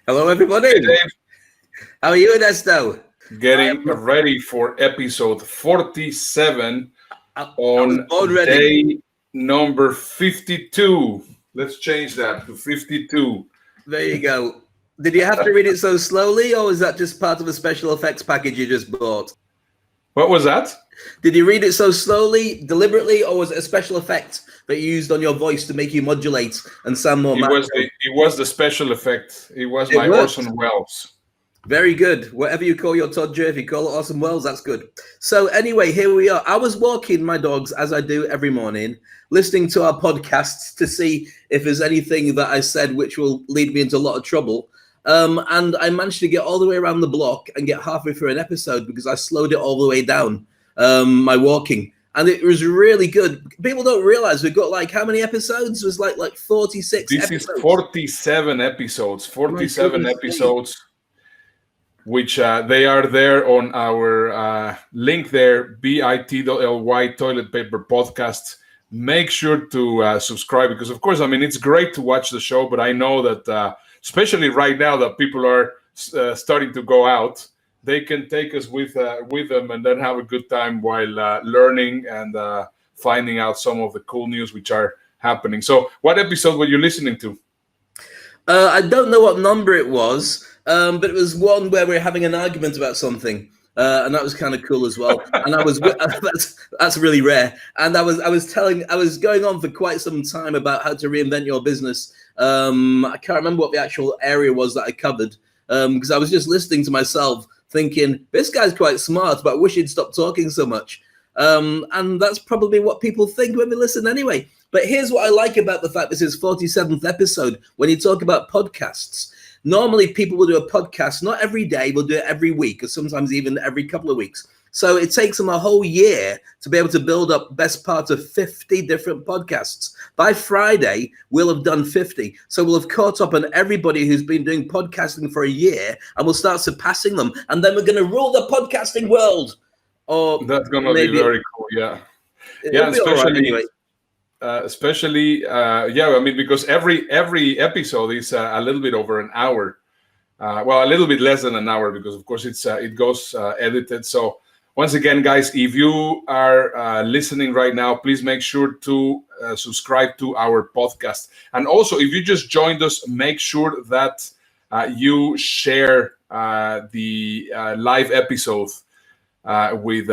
Hello, everybody. Hey, Dave. How are you, Ernesto? Getting ready for episode 47 I was on born ready. day number 52. Let's change that to 52. There you go. Did you have to read it so slowly, or was that just part of a special effects package you just bought? What was that? Did you read it so slowly, deliberately, or was it a special effect that you used on your voice to make you modulate and sound more masculine? It was the special effect. It was It my worked. Orson Welles. Very good. Whatever you call your toddler, if you call it Orson Welles, that's good. So anyway, here we are. I was walking my dogs, as I do every morning, listening to our podcasts to see if there's anything that I said which will lead me into a lot of trouble. And I managed to get all the way around the block and get halfway through an episode because I slowed it all the way down, my walking. And it was really good. People don't realize we've got like how many episodes? It was like 46 This episodes. is 47 episodes. 47 episodes. Which they are there on our link there, bit.ly Toilet Paper Podcast. Make sure to subscribe because, of course, I mean, it's great to watch the show, but I know that, especially right now that people are starting to go out, they can take us with them and then have a good time while learning and finding out some of the cool news which are happening. So what episode were you listening to? I don't know what number it was. But it was one where we were having an argument about something, and that was kind of cool as well. And I was that's really rare. And I was going on for quite some time about how to reinvent your business. I can't remember what the actual area was that I covered because I was just listening to myself, thinking this guy's quite smart, but I wish he'd stop talking so much. And that's probably what people think when they listen anyway. But here's what I like about the fact this is 47th episode. When you talk about podcasts. Normally, people will do a podcast, not every day, we'll do it every week, or sometimes even every couple of weeks. So it takes them a whole year to be able to build up best part of 50 different podcasts. By Friday, we'll have done 50. So we'll have caught up on everybody who's been doing podcasting for a year, and we'll start surpassing them. And then we're going to rule the podcasting world. Or that's going to be very cool, yeah. Yeah, especially... Right, I mean, because every episode is a little bit over an hour. Well, a little bit less than an hour because, of course, it goes edited. So once again, guys, if you are listening right now, please make sure to subscribe to our podcast. And also, if you just joined us, make sure that you share the live episode with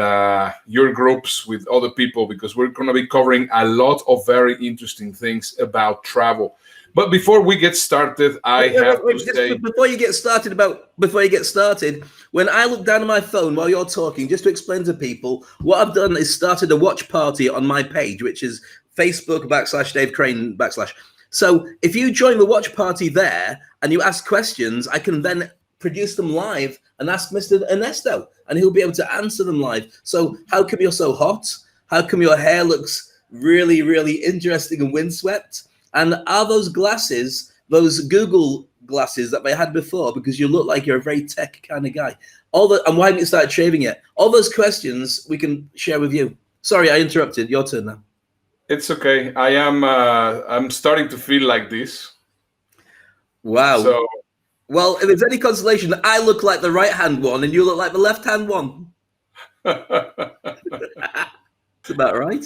your groups, with other people, because we're going to be covering a lot of very interesting things about travel. But before we get started, before you get started, when I look down at my phone while you're talking, just to explain to people, what I've done is started a watch party on my page, which is Facebook.com/Dave Crane /. So if you join the watch party there and you ask questions, I can then produce them live and ask Mr. Ernesto, and he'll be able to answer them live. So how come you're so hot? How come your hair looks really, really interesting and windswept? And are those glasses, those Google glasses that they had before, because you look like you're a very tech kind of guy? And why haven't you started shaving yet? All those questions we can share with you. Sorry, I interrupted. Your turn now. It's okay. I'm starting to feel like this. Wow. So, well, if there's any consolation, I look like the right-hand one and you look like the left-hand one. That's about right.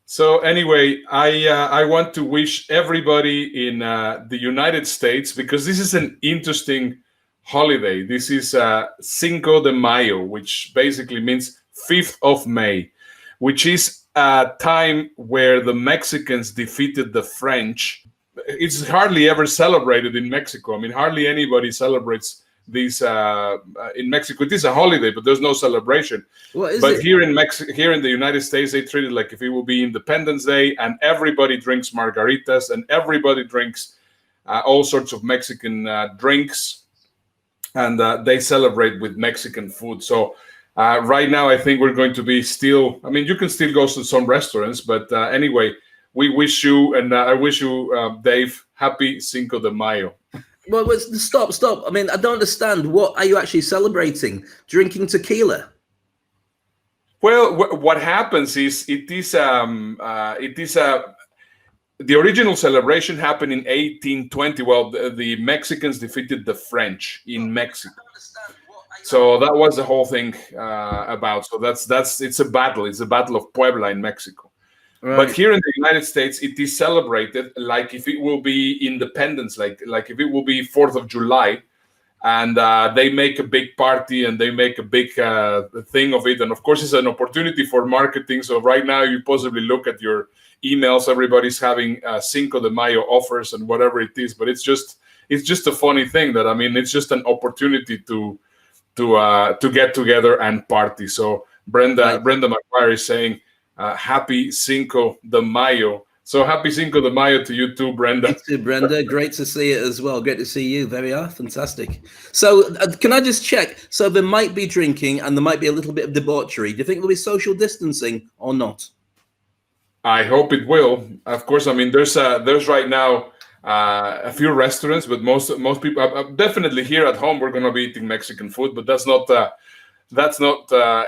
So anyway, I want to wish everybody in the United States, because this is an interesting holiday. This is Cinco de Mayo, which basically means 5th of May, which is a time where the Mexicans defeated the French. It's hardly ever celebrated in Mexico. I mean, hardly anybody celebrates these in Mexico. It is a holiday, but there's no celebration. But here in the United States, they treat it like if it will be Independence Day, and everybody drinks margaritas and everybody drinks all sorts of Mexican drinks, and they celebrate with Mexican food. So right now, I think we're going to be still. I mean, you can still go to some restaurants, but anyway. We wish you, and I wish you, Dave, happy Cinco de Mayo. Well, stop. I mean, I don't understand. What are you actually celebrating? Drinking tequila? Well, what happens is it is the original celebration happened in 1820. Well, the Mexicans defeated the French in Mexico. So that was the whole thing about. So that's it's a battle. It's a battle of Puebla in Mexico. Right. But here in the United States, it is celebrated like if it will be Independence, like if it will be 4th of July, and they make a big party and they make a big thing of it. And of course, it's an opportunity for marketing. So right now, you possibly look at your emails. Everybody's having Cinco de Mayo offers and whatever it is. But it's just a funny thing that, I mean, it's just an opportunity to get together and party. So Brenda McGuire is saying, happy Cinco de Mayo. So happy Cinco de Mayo to you too, Brenda. You too, Brenda. Great to see it as well. Great to see you. There we are. Fantastic. So can I just check? So there might be drinking and there might be a little bit of debauchery. Do you think there'll be social distancing or not? I hope it will. Of course, I mean, there's right now a few restaurants, but most people, definitely here at home, we're going to be eating Mexican food, but that's not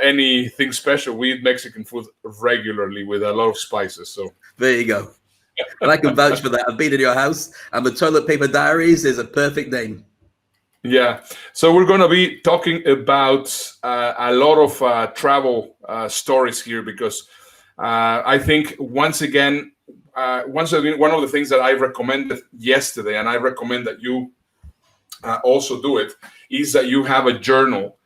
anything special. We eat Mexican food regularly with a lot of spices. So there you go. And I can vouch for that. I've been in your house, and the Toilet Paper Diaries is a perfect name. Yeah. So we're going to be talking about a lot of travel stories here, because I think once again, one of the things that I recommended yesterday, and I recommend that you also do it, is that you have a journal.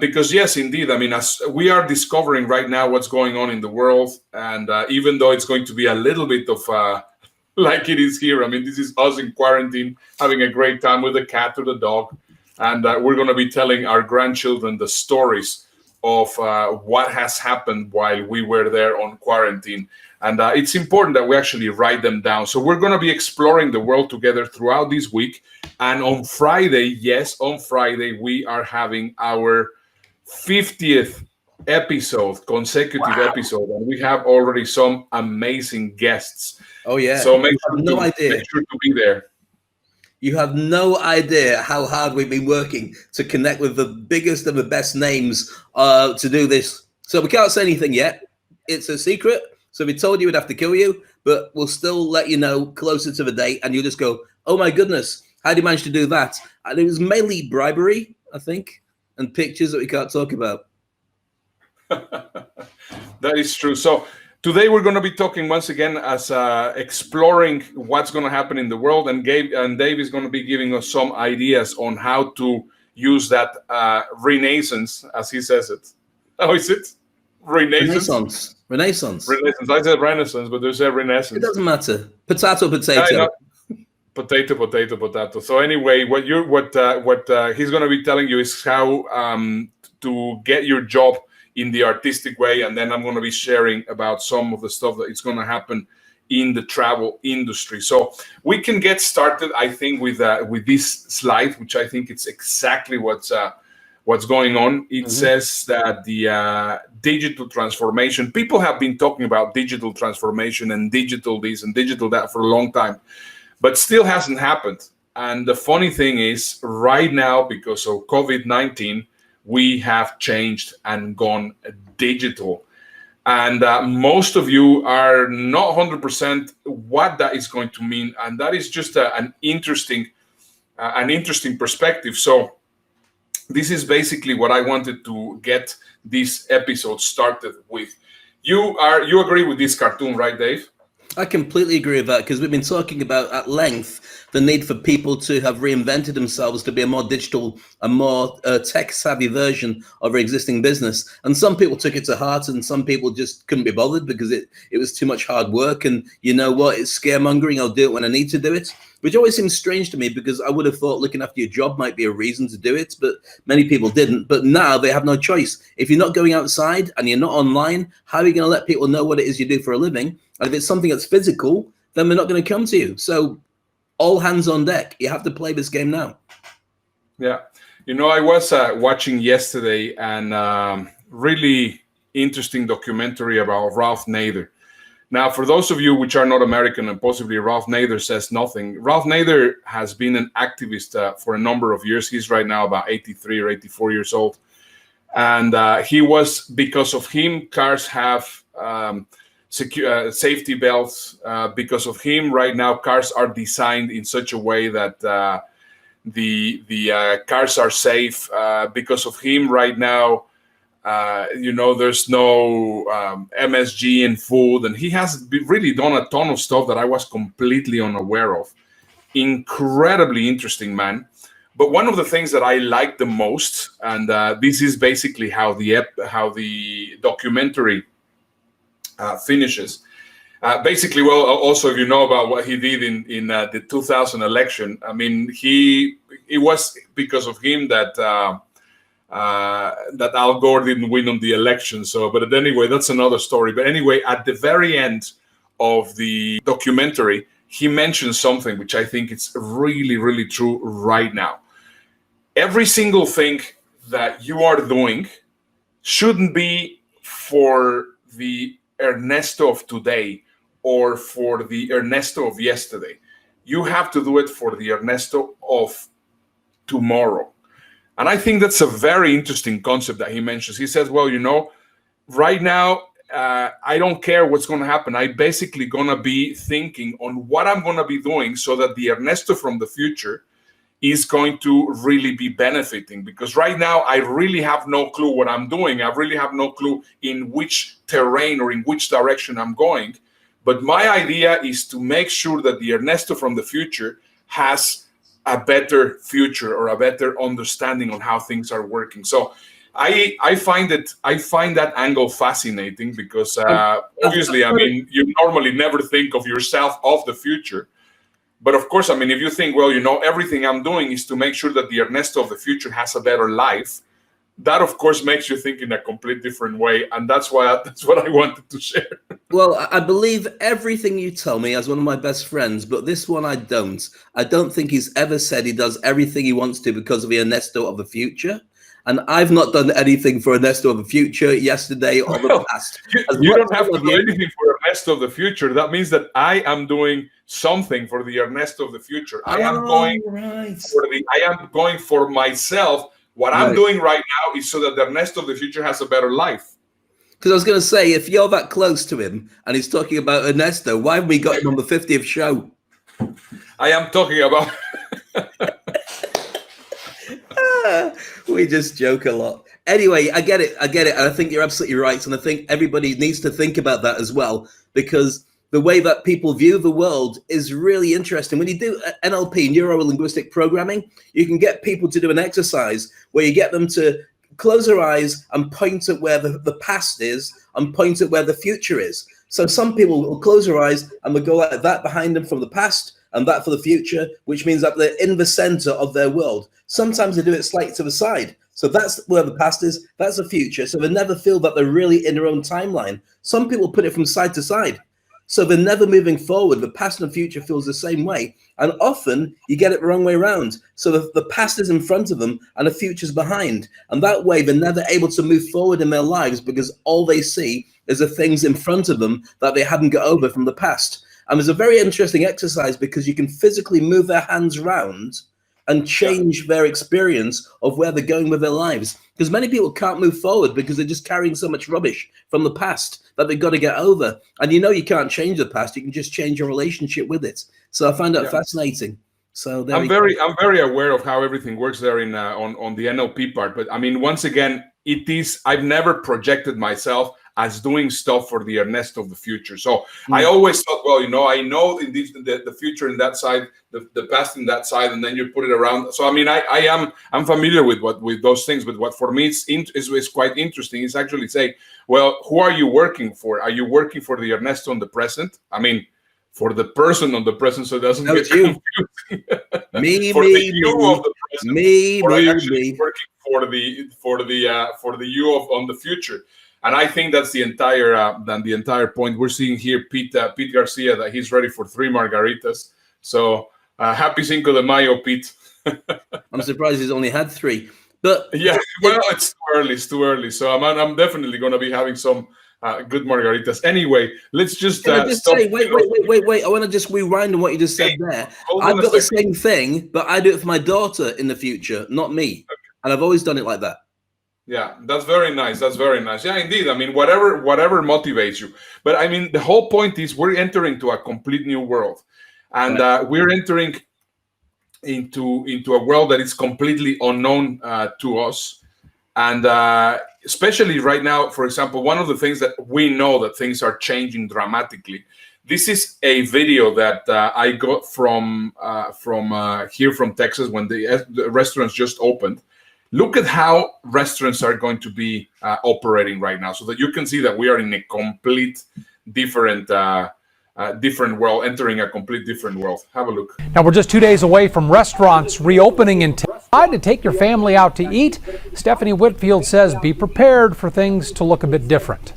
Because yes, indeed, I mean, as we are discovering right now what's going on in the world, and even though it's going to be a little bit of like it is here, I mean, this is us in quarantine, having a great time with the cat or the dog, and we're going to be telling our grandchildren the stories of what has happened while we were there on quarantine. And it's important that we actually write them down. So we're going to be exploring the world together throughout this week. And on Friday, yes, on Friday, we are having our 50th consecutive episode. And we have already some amazing guests. Oh, yeah. So make sure to be there. You have no idea how hard we've been working to connect with the biggest and the best names to do this. So we can't say anything yet. It's a secret. So if we told you, we'd have to kill you, but we'll still let you know closer to the date, and you'll just go, oh my goodness, how did you manage to do that? And it was mainly bribery, I think, and pictures that we can't talk about. That is true. So today we're going to be talking once again as exploring what's going to happen in the world, and Dave is going to be giving us some ideas on how to use that renaissance, as he says it. How is it? Renaissance. I said Renaissance, but there's a Renaissance. It doesn't matter. Potato. Potato. So anyway, what he's going to be telling you is how to get your job in the artistic way, and then I'm going to be sharing about some of the stuff that is going to happen in the travel industry. So we can get started, I think, with this slide, which I think it's exactly what's going on. It says that the digital transformation, people have been talking about digital transformation and digital this and digital that for a long time, but still hasn't happened. And the funny thing is, right now, because of COVID-19, we have changed and gone digital. And most of you are not 100% what that is going to mean. And that is just an interesting perspective. So this is basically what I wanted to get this episode started with. You agree with this cartoon, right, Dave? I completely agree with that, because we've been talking about at length the need for people to have reinvented themselves to be a more digital, a more tech-savvy version of their existing business. And some people took it to heart, and some people just couldn't be bothered because it was too much hard work. And you know what? It's scaremongering. I'll do it when I need to do it, which always seems strange to me, because I would have thought looking after your job might be a reason to do it, but many people didn't. But now they have no choice. If you're not going outside and you're not online, how are you going to let people know what it is you do for a living? And if it's something that's physical, then they're not going to come to you. So all hands on deck. You have to play this game now. Yeah. You know, I was watching yesterday and really interesting documentary about Ralph Nader. Now, for those of you which are not American, and possibly Ralph Nader says nothing, Ralph Nader has been an activist for a number of years. He's right now about 83 or 84 years old. And he was, because of him, cars have safety belts. Because of him, right now cars are designed in such a way that the cars are safe. Because of him, right now, there's no MSG in food, and he has really done a ton of stuff that I was completely unaware of. Incredibly interesting man. But one of the things that I like the most, and this is basically how the documentary finishes. Basically, well, also if you know about what he did in the 2000 election, I mean, it was because of him that Al Gore didn't win on the election. So, but anyway, that's another story. But anyway, at the very end of the documentary, he mentions something which I think is really, really true right now. Every single thing that you are doing shouldn't be for the Ernesto of today or for the Ernesto of yesterday. You have to do it for the Ernesto of tomorrow. And I think that's a very interesting concept that he mentions. He says, well, right now, I don't care what's going to happen. I'm basically going to be thinking on what I'm going to be doing so that the Ernesto from the future is going to really be benefiting. Because right now, I really have no clue what I'm doing. I really have no clue in which terrain or in which direction I'm going. But my idea is to make sure that the Ernesto from the future has a better future or a better understanding on how things are working. So I find that angle fascinating because obviously, I mean, you normally never think of yourself of the future. But of course, I mean, if you think, well, everything I'm doing is to make sure that the Ernesto of the future has a better life, that of course makes you think in a complete different way. And that's what I wanted to share. Well, I believe everything you tell me as one of my best friends, but this one I don't. I don't think he's ever said he does everything he wants to because of the Ernesto of the future. And I've not done anything for Ernesto of the future yesterday or the past. You don't have to do anything for Ernesto of the future. That means that I am doing something for the Ernesto of the future. I am going for myself. What I'm doing right now is so that the Ernesto of the future has a better life. Because I was going to say, if you're that close to him and he's talking about Ernesto, why have we got him on the 50th show? I am talking about... We just joke a lot. Anyway, I get it. And I think you're absolutely right. And I think everybody needs to think about that as well, because the way that people view the world is really interesting. When you do NLP, neuro-linguistic programming, you can get people to do an exercise where you get them to close their eyes and point at where the past is and point at where the future is. So some people will close their eyes and will go like that behind them from the past and that for the future, which means that they're in the center of their world. Sometimes they do it slightly to the side. So that's where the past is, that's the future. So they never feel that they're really in their own timeline. Some people put it from side to side. So they're never moving forward. The past and the future feels the same way. And often you get it the wrong way around. So the past is in front of them and the future's behind. And that way they're never able to move forward in their lives because all they see is the things in front of them that they hadn't got over from the past. And there's a very interesting exercise because you can physically move their hands around and change their experience of where they're going with their lives. Because many people can't move forward because they're just carrying so much rubbish from the past that they've got to get over. And you can't change the past, you can just change your relationship with it. So I find that fascinating. So I'm very aware of how everything works there in on the NLP part. But I mean, once again, I've never projected myself as doing stuff for the Ernesto of the future. So I always thought, well, I know indeed the future in that side, the past in that side, and then you put it around. So I mean, I'm familiar with those things. But what for me is quite interesting is actually say, well, who are you working for? Are you working for the Ernesto on the present? I mean, for the person on the present, so it doesn't get confusing. For the you of the present, or are you actually working for the you on the future? And I think that's the entire point. We're seeing here Pete Garcia that he's ready for 3 margaritas. So happy Cinco de Mayo, Pete. I'm surprised he's only had 3. But yeah, well, it's too early. So I'm definitely going to be having some good margaritas. Anyway, let's just stop. Say, wait. I want to just rewind on what you just said there. I've got the same thing, but I do it for my daughter in the future, not me. Okay. And I've always done it like that. Yeah, that's very nice. That's very nice. Yeah, indeed. I mean, whatever motivates you. But I mean, the whole point is we're entering to a complete new world, and we're entering into a world that is completely unknown to us. And especially right now, for example, one of the things that we know that things are changing dramatically. This is a video that I got from here from Texas when the restaurants just opened. Look at how restaurants are going to be operating right now, so that you can see that we are in a complete different different world, entering a complete different world. Have a look. Now we're just 2 days away from restaurants reopening in Texas. To take your family out to eat, Stephanie Whitfield says be prepared for things to look a bit different.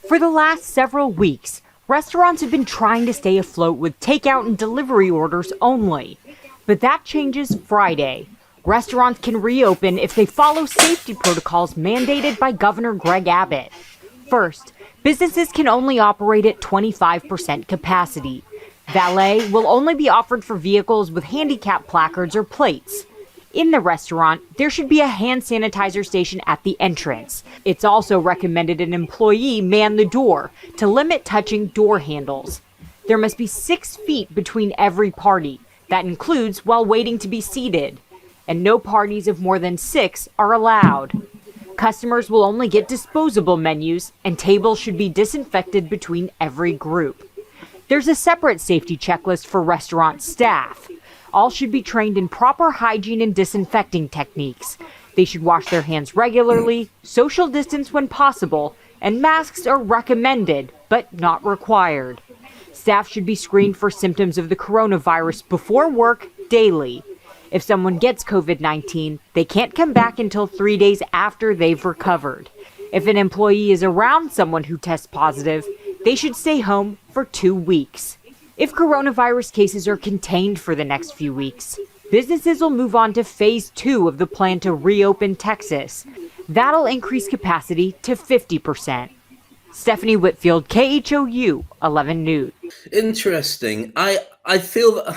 For the last several weeks, restaurants have been trying to stay afloat with takeout and delivery orders only. But that changes Friday. Restaurants can reopen if they follow safety protocols mandated by Governor Greg Abbott. First, businesses can only operate at 25% capacity. Valet will only be offered for vehicles with handicap placards or plates. In the restaurant, there should be a hand sanitizer station at the entrance. It's also recommended an employee man the door to limit touching door handles. There must be 6 feet between every party. That includes while waiting to be seated. And no parties of more than 6 are allowed. Customers will only get disposable menus, and tables should be disinfected between every group. There's a separate safety checklist for restaurant staff. All should be trained in proper hygiene and disinfecting techniques. They should wash their hands regularly, social distance when possible, and masks are recommended, but not required. Staff should be screened for symptoms of the coronavirus before work daily. If someone gets COVID-19, they can't come back until 3 days after they've recovered. If an employee is around someone who tests positive, they should stay home for 2 weeks. If coronavirus cases are contained for the next few weeks, businesses will move on to phase 2 of the plan to reopen Texas. That'll increase capacity to 50%. Stephanie Whitfield, KHOU 11 News. Interesting. I feel that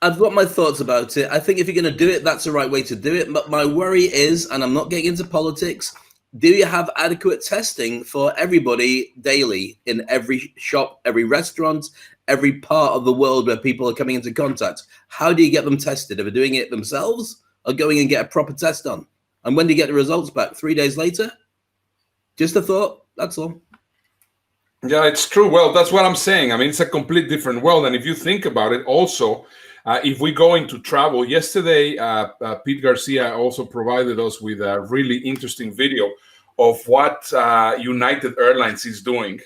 I've got my thoughts about it. I think if you're going to do it, that's the right way to do it. But my worry is, and I'm not getting into politics, do you have adequate testing for everybody daily in every shop, every restaurant, every part of the world where people are coming into contact? How do you get them tested? Are they doing it themselves or going and get a proper test done? And when do you get the results back? 3 days later? Just a thought. That's all. Yeah, it's true. Well, that's what I'm saying. I mean, it's a complete different world. And if you think about it also, if we go into travel, yesterday, Pete Garcia also provided us with a really interesting video of what United Airlines is doing.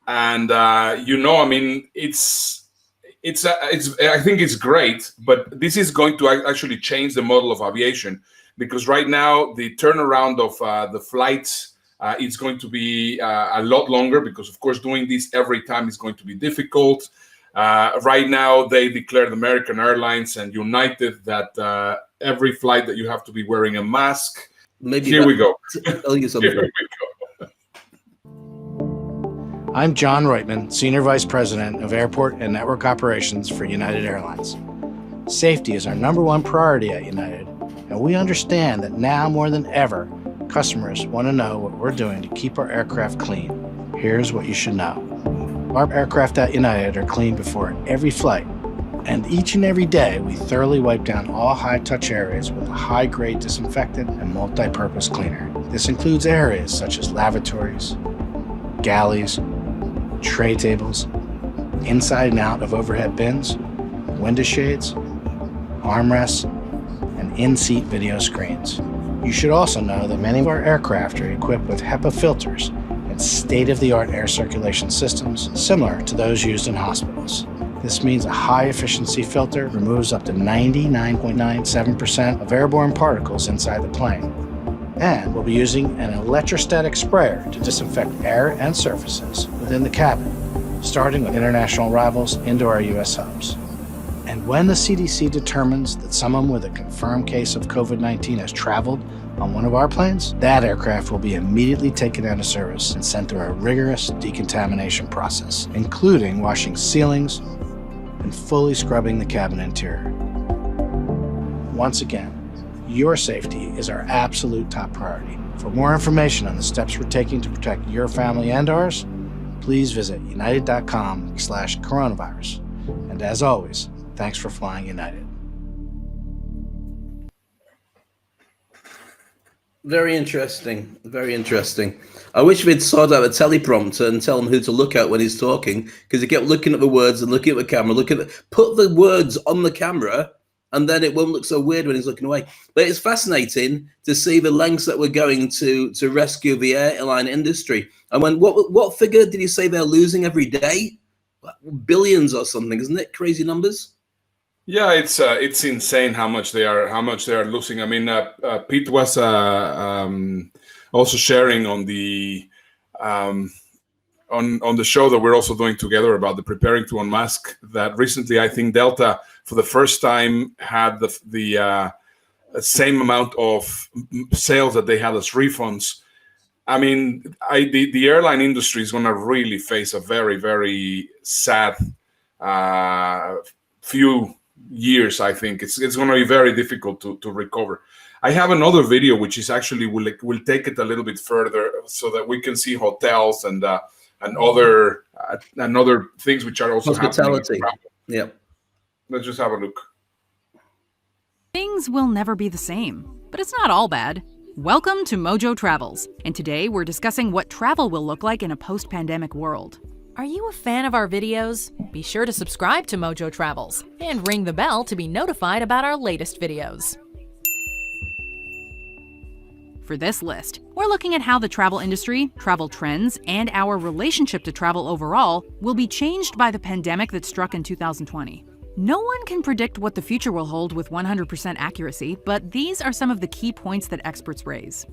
And, I mean, I think it's great, but this is going to actually change the model of aviation, because right now the turnaround of the flights is going to be a lot longer, because, of course, doing this every time is going to be difficult. Right now, they declared, American Airlines and United, that every flight that you have to be wearing a mask. Maybe Here we go. Tell you something. Here we go. I'm John Reutman, Senior Vice President of Airport and Network Operations for United Airlines. Safety is our #1 priority at United, and we understand that now more than ever, customers want to know what we're doing to keep our aircraft clean. Here's what you should know. Our aircraft at United are cleaned before every flight, and each and every day we thoroughly wipe down all high-touch areas with a high-grade disinfectant and multi-purpose cleaner. This includes areas such as lavatories, galleys, tray tables, inside and out of overhead bins, window shades, armrests, and in-seat video screens. You should also know that many of our aircraft are equipped with HEPA filters and state-of-the-art air circulation systems similar to those used in hospitals. This means a high-efficiency filter removes up to 99.97% of airborne particles inside the plane. And we'll be using an electrostatic sprayer to disinfect air and surfaces within the cabin, starting with international arrivals into our U.S. hubs. And when the CDC determines that someone with a confirmed case of COVID-19 has traveled on one of our planes, that aircraft will be immediately taken out of service and sent through a rigorous decontamination process, including washing ceilings and fully scrubbing the cabin interior. Once again, Your safety is our absolute top priority. For more information on the steps we're taking to protect your family and ours, please visit united.com/coronavirus. And as always, thanks for flying United. Very interesting. Very interesting. I wish we'd sort out a teleprompter and tell him who to look at when he's talking, because he kept looking at the words and looking at the camera, put the words on the camera, and then it won't look so weird when he's looking away. But it's fascinating to see the lengths that we're going to rescue the airline industry. And what figure did he say they're losing every day? Billions or something, isn't it? Crazy numbers. Yeah, it's insane how much they are losing. I mean, Pete was also sharing on the on the show that we're also doing together about the preparing to unmask, that recently I think Delta for the first time had the same amount of sales that they had as refunds. I mean, the airline industry is going to really face a very, very sad few years. I think it's going to be very difficult to recover. I have another video which is actually will take it a little bit further so that we can see hotels and other things which are also hospitality. happening. Yeah. Let's just have a look. Things will never be the same, but it's not all bad. Welcome to Mojo Travels, and today we're discussing what travel will look like in a post-pandemic world. Are you a fan of our videos? Be sure to subscribe to Mojo Travels and ring the bell to be notified about our latest videos. For this list, we're looking at how the travel industry, travel trends, and our relationship to travel overall will be changed by the pandemic that struck in 2020. No one can predict what the future will hold with 100% accuracy, but these are some of the key points that experts raise.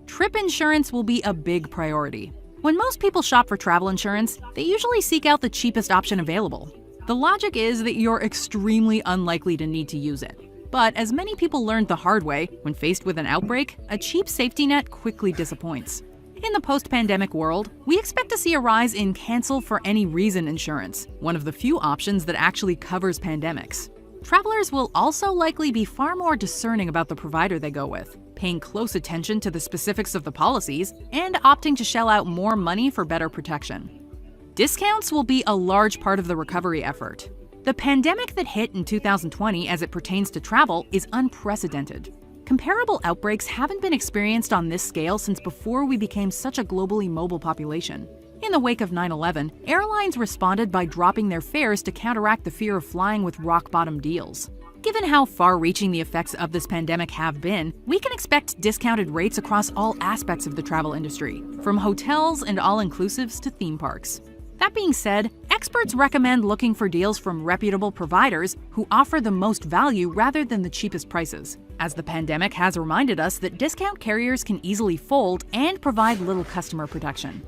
Trip insurance will be a big priority. When most people shop for travel insurance, they usually seek out the cheapest option available. The logic is that you're extremely unlikely to need to use it. But as many people learned the hard way, when faced with an outbreak, a cheap safety net quickly disappoints. In the post-pandemic world, we expect to see a rise in cancel-for-any-reason insurance, one of the few options that actually covers pandemics. Travelers will also likely be far more discerning about the provider they go with, paying close attention to the specifics of the policies, and opting to shell out more money for better protection. Discounts will be a large part of the recovery effort. The pandemic that hit in 2020 as it pertains to travel is unprecedented. Comparable outbreaks haven't been experienced on this scale since before we became such a globally mobile population. In the wake of 9/11, airlines responded by dropping their fares to counteract the fear of flying with rock-bottom deals. Given how far-reaching the effects of this pandemic have been, we can expect discounted rates across all aspects of the travel industry, from hotels and all-inclusives to theme parks. That being said, experts recommend looking for deals from reputable providers who offer the most value rather than the cheapest prices, as the pandemic has reminded us that discount carriers can easily fold and provide little customer protection.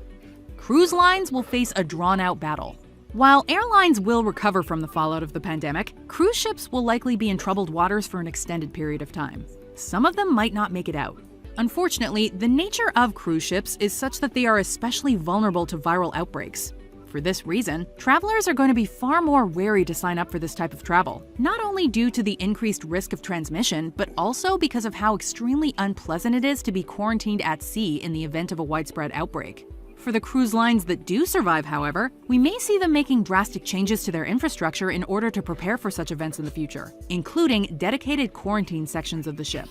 Cruise lines will face a drawn-out battle. While airlines will recover from the fallout of the pandemic, cruise ships will likely be in troubled waters for an extended period of time. Some of them might not make it out. Unfortunately, the nature of cruise ships is such that they are especially vulnerable to viral outbreaks. For this reason, travelers are going to be far more wary to sign up for this type of travel, not only due to the increased risk of transmission, but also because of how extremely unpleasant it is to be quarantined at sea in the event of a widespread outbreak. For the cruise lines that do survive, however, we may see them making drastic changes to their infrastructure in order to prepare for such events in the future, including dedicated quarantine sections of the ship.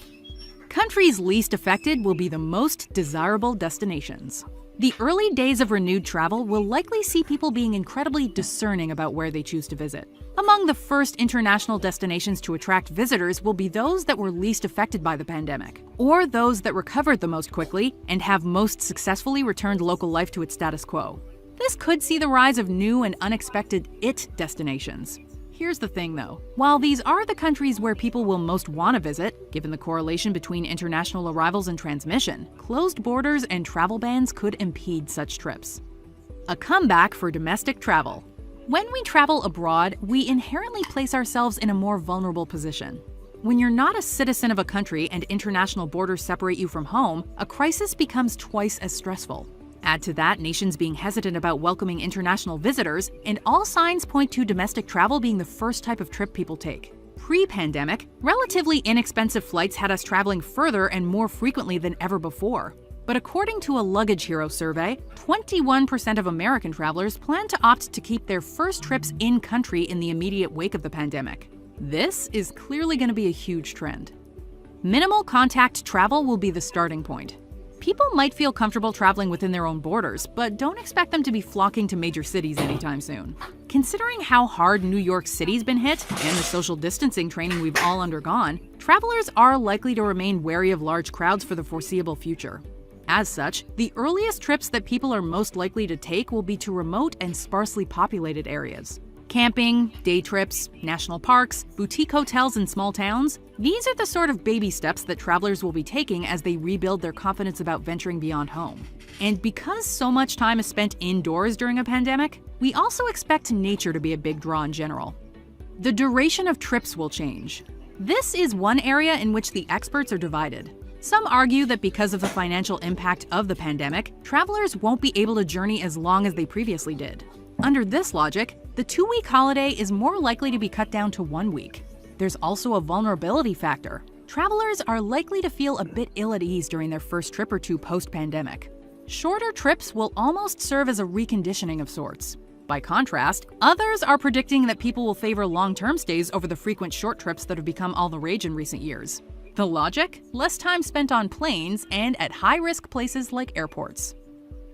Countries least affected will be the most desirable destinations. The early days of renewed travel will likely see people being incredibly discerning about where they choose to visit. Among the first international destinations to attract visitors will be those that were least affected by the pandemic, or those that recovered the most quickly and have most successfully returned local life to its status quo. This could see the rise of new and unexpected IT destinations. Here's the thing though, while these are the countries where people will most want to visit, given the correlation between international arrivals and transmission, closed borders and travel bans could impede such trips. A comeback for domestic travel. When we travel abroad, we inherently place ourselves in a more vulnerable position. When you're not a citizen of a country and international borders separate you from home, a crisis becomes twice as stressful. Add to that nations being hesitant about welcoming international visitors, and all signs point to domestic travel being the first type of trip people take. Pre-pandemic, relatively inexpensive flights had us traveling further and more frequently than ever before. But according to a Luggage Hero survey, 21% of American travelers plan to opt to keep their first trips in-country in the immediate wake of the pandemic. This is clearly going to be a huge trend. Minimal contact travel will be the starting point. People might feel comfortable traveling within their own borders, but don't expect them to be flocking to major cities anytime soon. Considering how hard New York City's been hit and the social distancing training we've all undergone, travelers are likely to remain wary of large crowds for the foreseeable future. As such, the earliest trips that people are most likely to take will be to remote and sparsely populated areas. Camping, day trips, national parks, boutique hotels in small towns, these are the sort of baby steps that travelers will be taking as they rebuild their confidence about venturing beyond home. And because so much time is spent indoors during a pandemic, we also expect nature to be a big draw in general. The duration of trips will change. This is one area in which the experts are divided. Some argue that because of the financial impact of the pandemic, travelers won't be able to journey as long as they previously did. Under this logic, the 2-week holiday is more likely to be cut down to 1 week. There's also a vulnerability factor. Travelers are likely to feel a bit ill at ease during their first trip or two post-pandemic. Shorter trips will almost serve as a reconditioning of sorts. By contrast, others are predicting that people will favor long-term stays over the frequent short trips that have become all the rage in recent years. The logic? Less time spent on planes and at high-risk places like airports.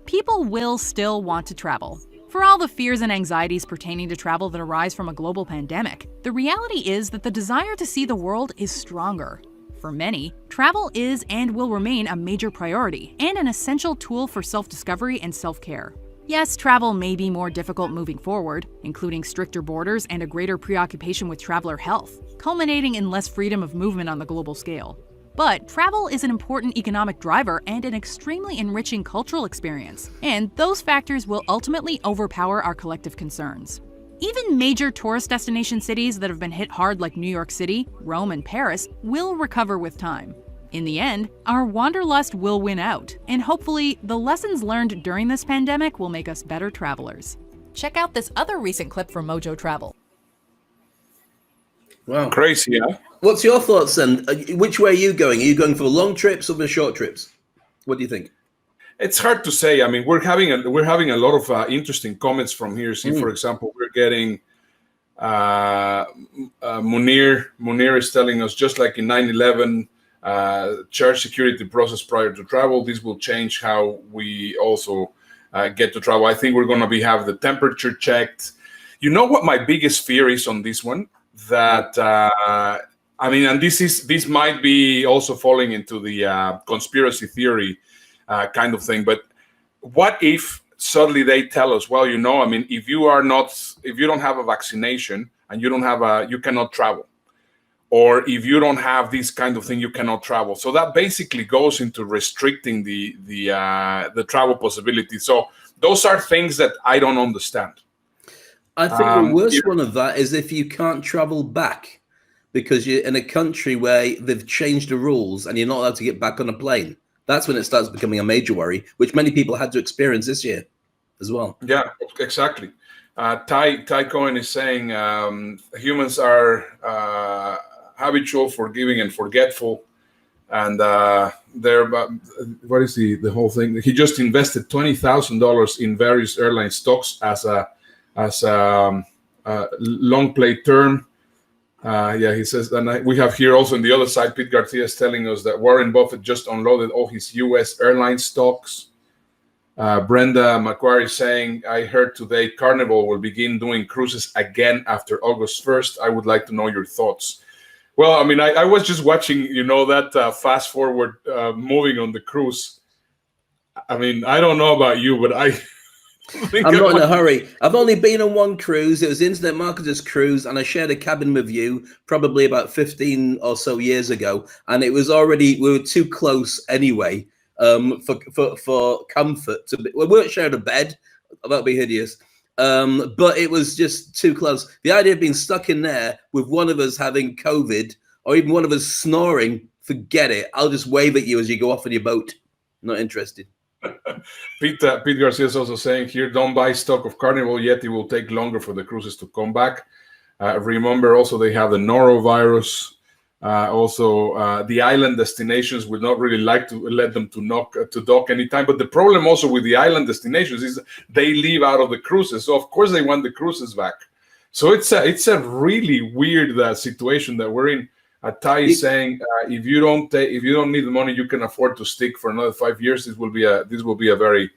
People will still want to travel. For all the fears and anxieties pertaining to travel that arise from a global pandemic, the reality is that the desire to see the world is stronger. For many, travel is and will remain a major priority and an essential tool for self-discovery and self-care. Yes, travel may be more difficult moving forward, including stricter borders and a greater preoccupation with traveler health, culminating in less freedom of movement on the global scale. But travel is an important economic driver and an extremely enriching cultural experience, and those factors will ultimately overpower our collective concerns. Even major tourist destination cities that have been hit hard like New York City, Rome, and Paris will recover with time. In the end, our wanderlust will win out, and hopefully, the lessons learned during this pandemic will make us better travelers. Check out this other recent clip from Mojo Travel. Wow. Crazy, huh? What's your thoughts then? Which way are you going? Are you going for long trips or for short trips? What do you think? It's hard to say. I mean, we're having a lot of interesting comments from here. See, for example, we're getting Munir is telling us, just like in 9/11, charge security process prior to travel. This will change how we also get to travel. I think we're going to have the temperature checked. You know what my biggest fear is on this one? That I mean, and this might be also falling into the conspiracy theory kind of thing. But what if suddenly they tell us, well, you know, I mean, if you don't have a vaccination and you cannot travel, or if you don't have this kind of thing, you cannot travel. So that basically goes into restricting the travel possibility. So those are things that I don't understand. I think the worst one of that is if you can't travel back because you're in a country where they've changed the rules and you're not allowed to get back on a plane. That's when it starts becoming a major worry, which many people had to experience this year as well. Yeah, exactly. Ty Cohen is saying humans are habitual, forgiving, and forgetful. And what is the whole thing? He just invested $20,000 in various airline stocks as a long play term. He says, and we have here also on the other side, Pete Garcia is telling us that Warren Buffett just unloaded all his U.S. airline stocks. Brenda McQuarrie is saying, I heard today Carnival will begin doing cruises again after August 1st. I would like to know your thoughts. Well, I mean, I was just watching, that fast forward moving on the cruise. I mean, I don't know about you, but I'm not in a hurry. I've only been on one cruise. It was the Internet Marketers Cruise, and I shared a cabin with you probably about 15 or so years ago. And it was we were too close anyway for comfort. We weren't sharing a bed. That would be hideous. But it was just too close. The idea of being stuck in there with one of us having COVID or even one of us snoring, forget it. I'll just wave at you as you go off on your boat. Not interested. Pete Garcia is also saying here, don't buy stock of Carnival yet. It will take longer for the cruises to come back. Remember, also they have the norovirus. Also, the island destinations would not really like to let them to dock anytime. But the problem also with the island destinations is they leave out of the cruises. So of course they want the cruises back. So it's a really weird situation that we're in. Tai is saying if you don't need the money, you can afford to stick for another 5 years. This will be a very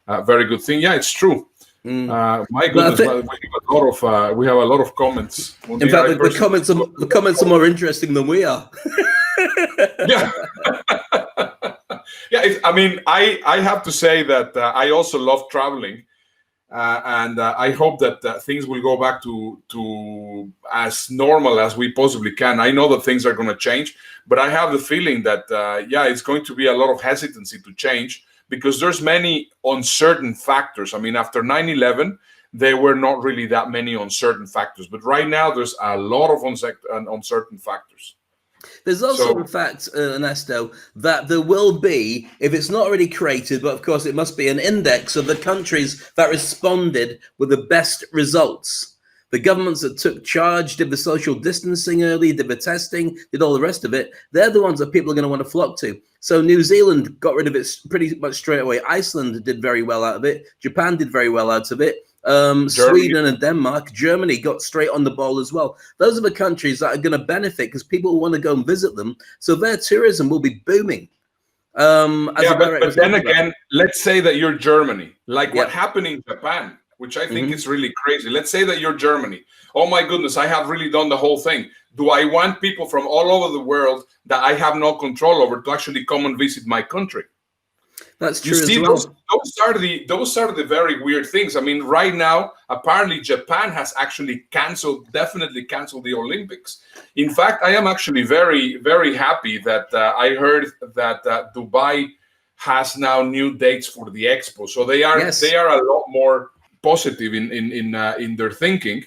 good thing. Yeah, it's true. My goodness, we have a lot of comments. In fact, the comments are more interesting than we are. Yeah, yeah. I mean, I have to say that I also love traveling, and I hope that things will go back to as normal as we possibly can. I know that things are going to change, but I have the feeling that it's going to be a lot of hesitancy to change. Because there's many uncertain factors. I mean, after 9/11, there were not really that many uncertain factors. But right now, there's a lot of uncertain factors. There's also, in fact, Ernesto, that there will be, if it's not already created, but of course it must be an index of the countries that responded with the best results. The governments that took charge, did the social distancing early, did the testing, did all the rest of it. They're the ones that people are going to want to flock to. So New Zealand got rid of it pretty much straight away. Iceland did very well out of it. Japan did very well out of it. Sweden and Denmark. Germany got straight on the ball as well. Those are the countries that are going to benefit because people want to go and visit them. So their tourism will be booming. But then again, let's say that you're Germany, like what happened in Japan, which I think is really crazy. Let's say that you're Germany. Oh my goodness, I have really done the whole thing. Do I want people from all over the world that I have no control over to actually come and visit my country? That's true. You see, as well. those are the very weird things. I mean, right now, apparently Japan has actually definitely canceled the Olympics. In fact, I am actually very, very happy that I heard that Dubai has now new dates for the Expo. So they are a lot more positive in their thinking.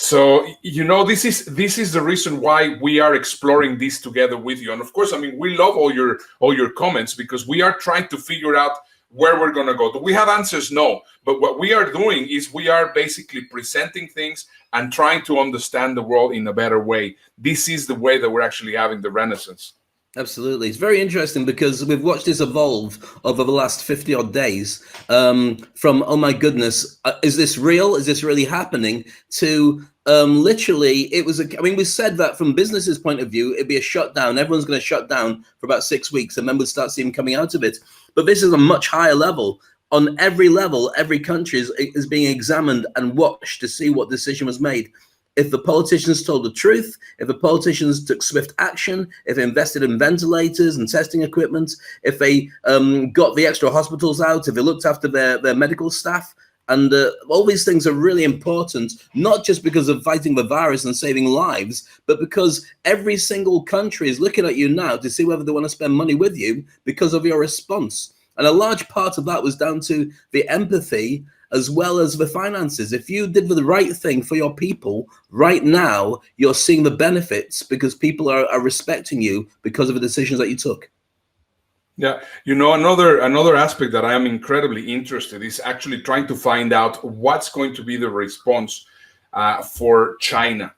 So this is the reason why we are exploring this together with you. And of course, I mean, we love all your comments because we are trying to figure out where we're going to go. Do we have answers? No. But what we are doing is we are basically presenting things and trying to understand the world in a better way. This is the way that we're actually having the Renaissance. Absolutely. It's very interesting because we've watched this evolve over the last 50 odd days from, oh my goodness, is this real? Is this really happening? To literally, we said that from business's point of view, it'd be a shutdown. Everyone's going to shut down for about 6 weeks and then we'll start seeing coming out of it. But this is a much higher level. On every level, every country is being examined and watched to see what decision was made. If the politicians told the truth, if the politicians took swift action, if they invested in ventilators and testing equipment, if they got the extra hospitals out, if they looked after their medical staff, and all these things are really important, not just because of fighting the virus and saving lives, but because every single country is looking at you now to see whether they want to spend money with you because of your response. And a large part of that was down to the empathy as well as the finances. If you did the right thing for your people, right now, you're seeing the benefits because people are respecting you because of the decisions that you took. Yeah, another aspect that I am incredibly interested is actually trying to find out what's going to be the response for China.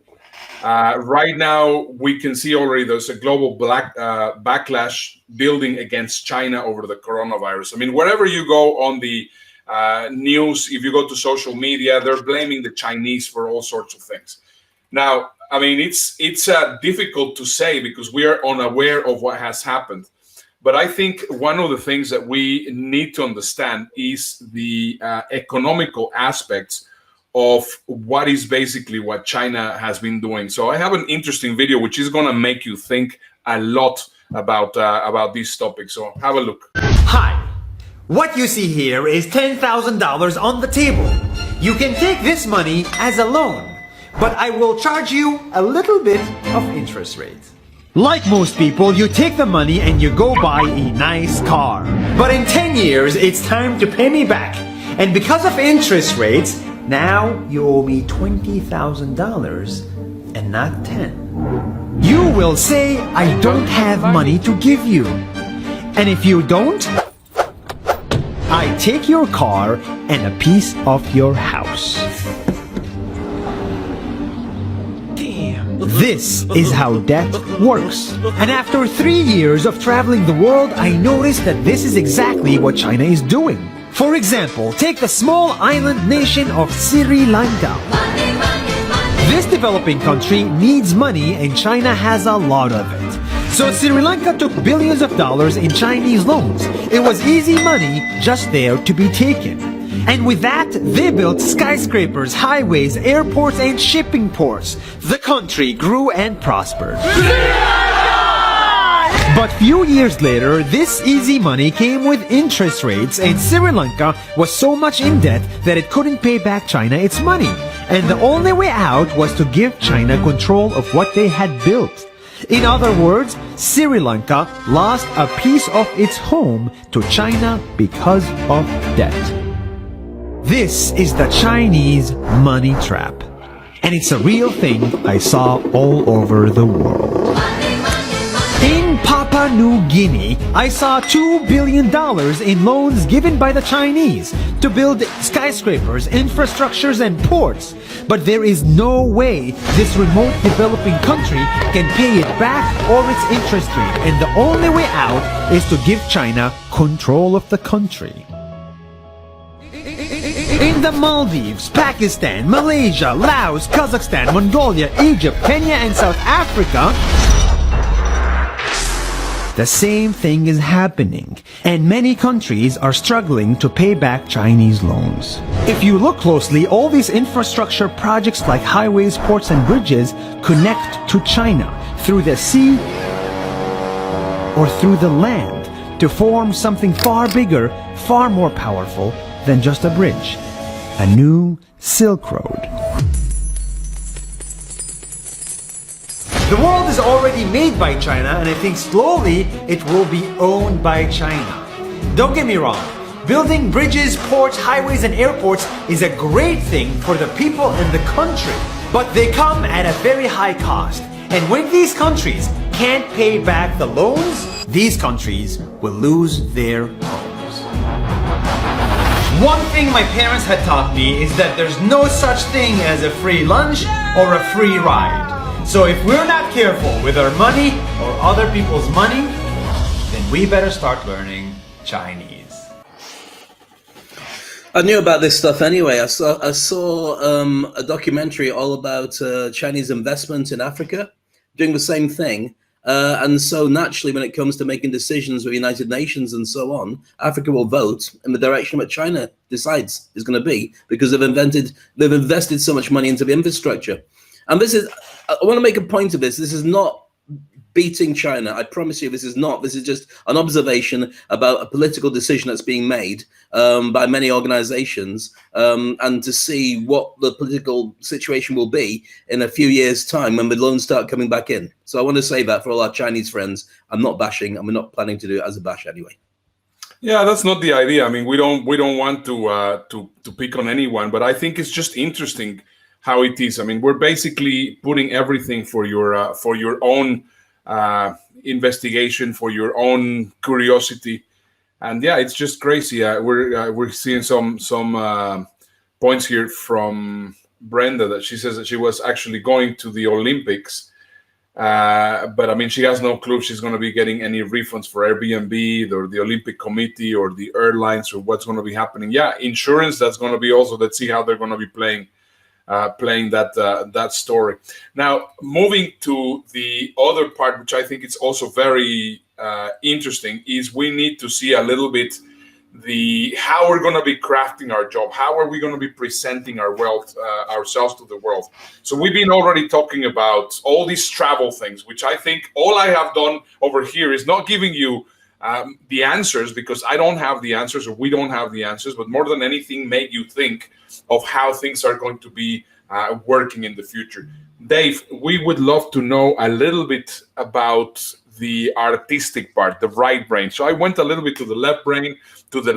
Right now, we can see already there's a global backlash building against China over the coronavirus. I mean, wherever you go on the news, if you go to social media, they're blaming the Chinese for all sorts of things. Now, I mean, it's difficult to say because we are unaware of what has happened. But I think one of the things that we need to understand is the economical aspects of what China has been doing. So I have an interesting video which is going to make you think a lot about this topic. So have a look. Hi. What you see here is $10,000 on the table. You can take this money as a loan, but I will charge you a little bit of interest rate. Like most people, you take the money and you go buy a nice car. But in 10 years, it's time to pay me back. And because of interest rates, now you owe me $20,000 and not 10. You will say, I don't have money to give you. And if you don't, I take your car and a piece of your house. This is how debt works. And after 3 years of traveling the world, I noticed that this is exactly what China is doing. For example, take the small island nation of Sri Lanka. This developing country needs money and China has a lot of it. So Sri Lanka took billions of dollars in Chinese loans. It was easy money just there to be taken. And with that, they built skyscrapers, highways, airports, and shipping ports. The country grew and prospered. But few years later, this easy money came with interest rates, and Sri Lanka was so much in debt that it couldn't pay back China its money. And the only way out was to give China control of what they had built. In other words, Sri Lanka lost a piece of its home to China because of debt. This is the Chinese money trap. And it's a real thing I saw all over the world. In Papua New Guinea, I saw $2 billion in loans given by the Chinese to build skyscrapers, infrastructures, and ports. But there is no way this remote developing country can pay it back or its interest rate. And the only way out is to give China control of the country. In the Maldives, Pakistan, Malaysia, Laos, Kazakhstan, Mongolia, Egypt, Kenya, and South Africa, the same thing is happening, and many countries are struggling to pay back Chinese loans. If you look closely, all these infrastructure projects like highways, ports, and bridges connect to China through the sea or through the land to form something far bigger, far more powerful than just a bridge. A new Silk Road. The world is already made by China, and I think slowly it will be owned by China. Don't get me wrong, building bridges, ports, highways, and airports is a great thing for the people and the country, but they come at a very high cost. And when these countries can't pay back the loans, these countries will lose their homes. One thing my parents had taught me is that there's no such thing as a free lunch or a free ride. So if we're not careful with our money or other people's money, then we better start learning Chinese. I knew about this stuff anyway. I saw a documentary all about Chinese investment in Africa, doing the same thing. And so naturally, when it comes to making decisions with the United Nations and so on, Africa will vote in the direction that China decides is going to be, because they've invested so much money into the infrastructure. And this is, I want to make a point of this. This is not beating China. I promise you, this is not. This is just an observation about a political decision that's being made by many organizations, and to see what the political situation will be in a few years' time when the loans start coming back in. So I want to say that for all our Chinese friends. I'm not bashing, and we're not planning to do it as a bash anyway. Yeah, that's not the idea. I mean, we don't want to pick on anyone, but I think it's just interesting how it is. I mean, we're basically putting everything for your own investigation, for your own curiosity, and yeah, it's just crazy. We're seeing some points here from Brenda that she says that she was actually going to the Olympics, but I mean, she has no clue if she's going to be getting any refunds for Airbnb or the Olympic Committee or the airlines or what's going to be happening. Yeah, insurance, that's going to be also. Let's see how they're going to be playing that story. Now, moving to the other part, which I think is also very interesting, is we need to see a little bit how we're going to be crafting our job. How are we going to be presenting our wealth, ourselves to the world? So we've been already talking about all these travel things, which I think all I have done over here is not giving you the answers, because I don't have the answers, or we don't have the answers, but more than anything, make you think of how things are going to be working in the future. Dave, we would love to know a little bit about the artistic part, the right brain. So I went a little bit to the left brain, to the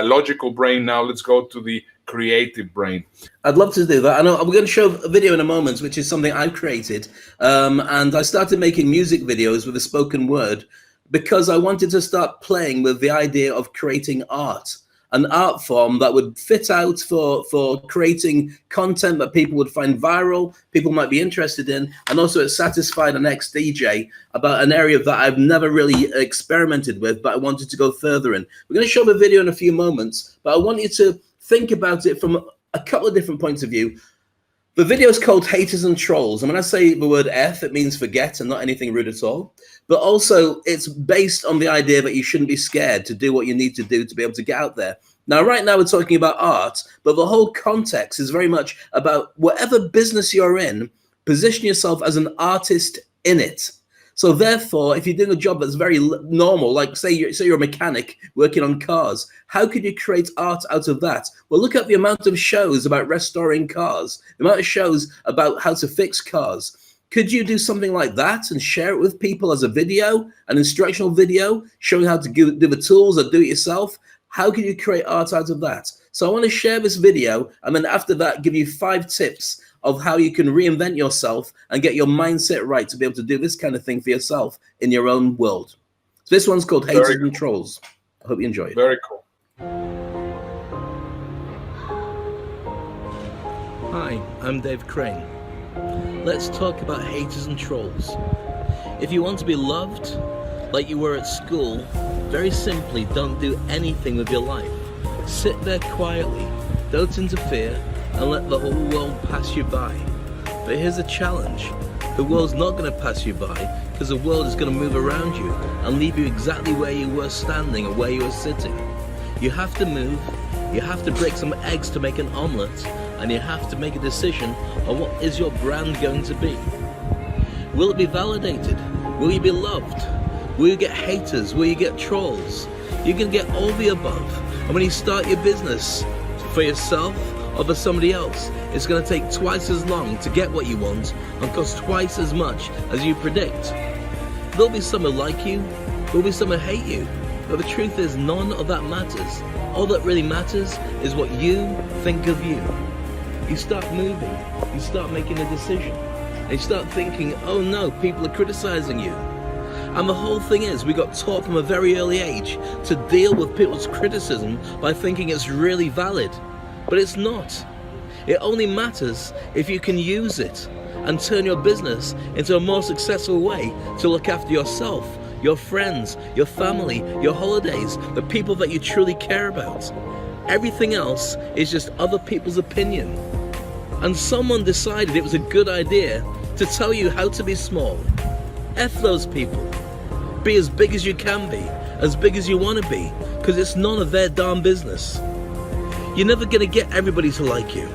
logical brain. Now let's go to the creative brain. I'd love to do that. I know I'm going to show a video in a moment, which is something I've created. And I started making music videos with a spoken word because I wanted to start playing with the idea of creating art. an art form that would fit out for creating content that people would find viral, people might be interested in, and also it satisfied an ex-DJ about an area that I've never really experimented with, but I wanted to go further in. We're going to show the video in a few moments, but I want you to think about it from a couple of different points of view. The video is called Haters and Trolls. And when I say the word F, it means forget and not anything rude at all. But also, it's based on the idea that you shouldn't be scared to do what you need to do to be able to get out there. Now, right now, we're talking about art, but the whole context is very much about whatever business you're in, position yourself as an artist in it. So therefore, if you're doing a job that's very normal, like say you're a mechanic working on cars, how could you create art out of that? Well, look at the amount of shows about restoring cars, the amount of shows about how to fix cars. Could you do something like that and share it with people as a video, an instructional video, showing how to do the tools or do it yourself? How can you create art out of that? So I want to share this video, and then after that, give you 5 tips of how you can reinvent yourself and get your mindset right to be able to do this kind of thing for yourself in your own world. So this one's called Haters and Trolls. I hope you enjoy it. Very cool. Hi, I'm Dave Crane. Let's talk about haters and trolls. If you want to be loved like you were at school, very simply, don't do anything with your life. Sit there quietly, don't interfere, and let the whole world pass you by. But here's a challenge. The world's not going to pass you by, because the world is going to move around you and leave you exactly where you were standing or where you were sitting. You have to move, you have to break some eggs to make an omelette, and you have to make a decision on what is your brand going to be. Will it be validated? Will you be loved? Will you get haters? Will you get trolls? You're going to get all the above. And when you start your business for yourself, or for somebody else, it's going to take twice as long to get what you want and cost twice as much as you predict. There'll be some who like you, there'll be some who hate you, but the truth is none of that matters. All that really matters is what you think of you. You start moving, you start making a decision, and you start thinking, oh no, people are criticizing you. And the whole thing is, we got taught from a very early age to deal with people's criticism by thinking it's really valid. But it's not. It only matters if you can use it and turn your business into a more successful way to look after yourself, your friends, your family, your holidays, the people that you truly care about. Everything else is just other people's opinion. And someone decided it was a good idea to tell you how to be small. F those people. Be as big as you can be, as big as you want to be, because it's none of their darn business. You're never going to get everybody to like you.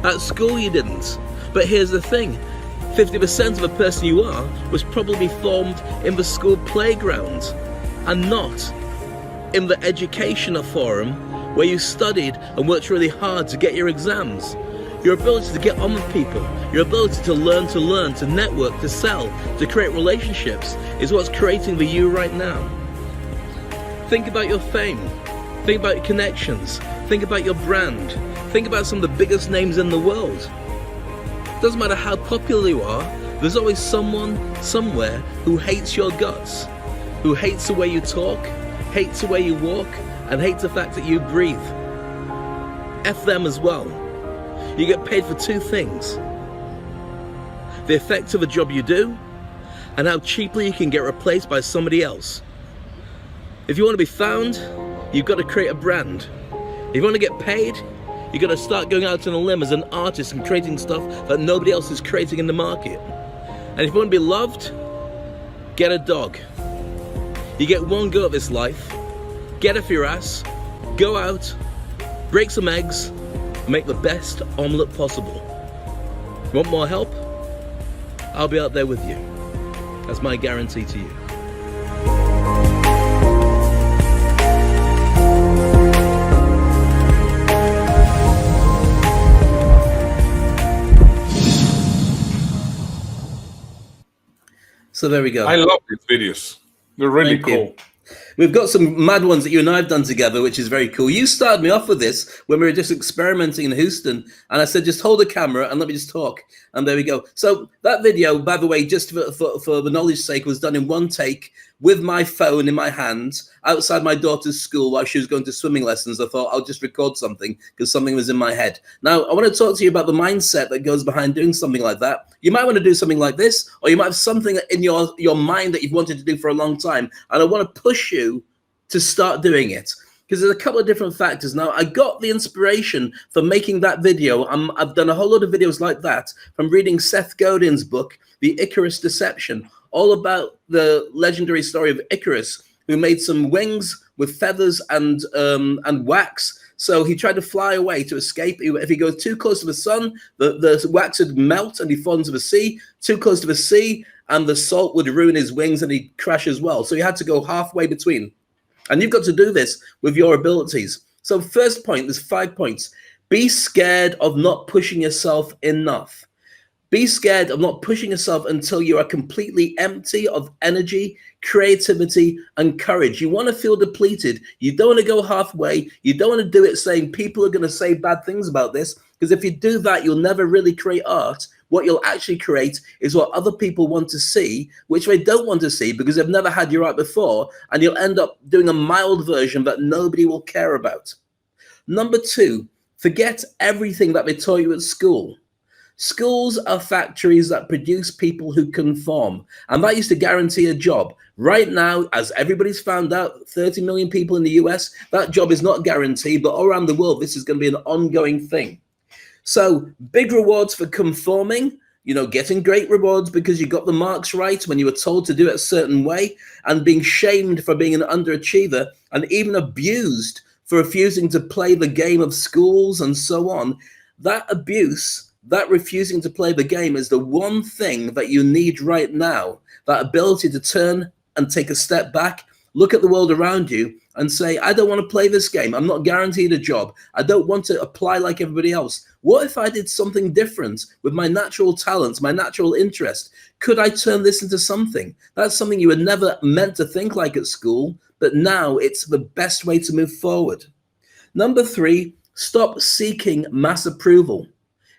At school you didn't. But here's the thing. 50% of the person you are was probably formed in the school playground and not in the educational forum where you studied and worked really hard to get your exams. Your ability to get on with people, your ability to learn, to network, to sell, to create relationships is what's creating the you right now. Think about your fame. Think about your connections. Think about your brand. Think about some of the biggest names in the world. Doesn't matter how popular you are, there's always someone, somewhere, who hates your guts, who hates the way you talk, hates the way you walk, and hates the fact that you breathe. F them as well. You get paid for 2 things. The effect of the job you do, and how cheaply you can get replaced by somebody else. If you want to be found, you've got to create a brand. If you want to get paid, you've got to start going out on a limb as an artist and creating stuff that nobody else is creating in the market. And if you want to be loved, get a dog. You get one go at this life. Get off your ass, go out, break some eggs, and make the best omelette possible. You want more help? I'll be out there with you. That's my guarantee to you. So there we go. I love these videos. They're really cool. We've got some mad ones that you and I have done together, which is very cool. You started me off with this when we were just experimenting in Houston, and I said, just hold a camera and let me just talk. And there we go. So that video, by the way, just for the knowledge's sake, was done in one take with my phone in my hand outside my daughter's school while she was going to swimming lessons. I thought I'll just record something because something was in my head. Now, I want to talk to you about the mindset that goes behind doing something like that. You might want to do something like this, or you might have something in your mind that you've wanted to do for a long time. And I want to push you to start doing it, because there's a couple of different factors. Now, I got the inspiration for making that video. I've done a whole lot of videos like that from reading Seth Godin's book, The Icarus Deception, all about the legendary story of Icarus, who made some wings with feathers and wax. So he tried to fly away to escape. If he goes too close to the sun, the wax would melt and he falls into the sea. Too close to the sea, and the salt would ruin his wings and he'd crash as well. So he had to go halfway between. And you've got to do this with your abilities. So first point, there's 5 points. Be scared of not pushing yourself enough. Be scared of not pushing yourself until you are completely empty of energy, creativity, and courage. You want to feel depleted. You don't want to go halfway. You don't want to do it saying people are going to say bad things about this, because if you do that, you'll never really create art. What you'll actually create is what other people want to see, which they don't want to see because they've never had your art before, and you'll end up doing a mild version that nobody will care about. Number 2, forget everything that they taught you at school. Schools are factories that produce people who conform, and that used to guarantee a job. Right now, as everybody's found out, 30 million people in the US, that job is not guaranteed, but all around the world, this is going to be an ongoing thing. So big rewards for conforming, getting great rewards because you got the marks right when you were told to do it a certain way, and being shamed for being an underachiever, and even abused for refusing to play the game of schools and so on. That abuse, that refusing to play the game, is the one thing that you need right now. That ability to turn and take a step back, look at the world around you and say, I don't want to play this game. I'm not guaranteed a job. I don't want to apply like everybody else. What if I did something different with my natural talents, my natural interest? Could I turn this into something? That's something you were never meant to think like at school, but now it's the best way to move forward. Number 3, stop seeking mass approval.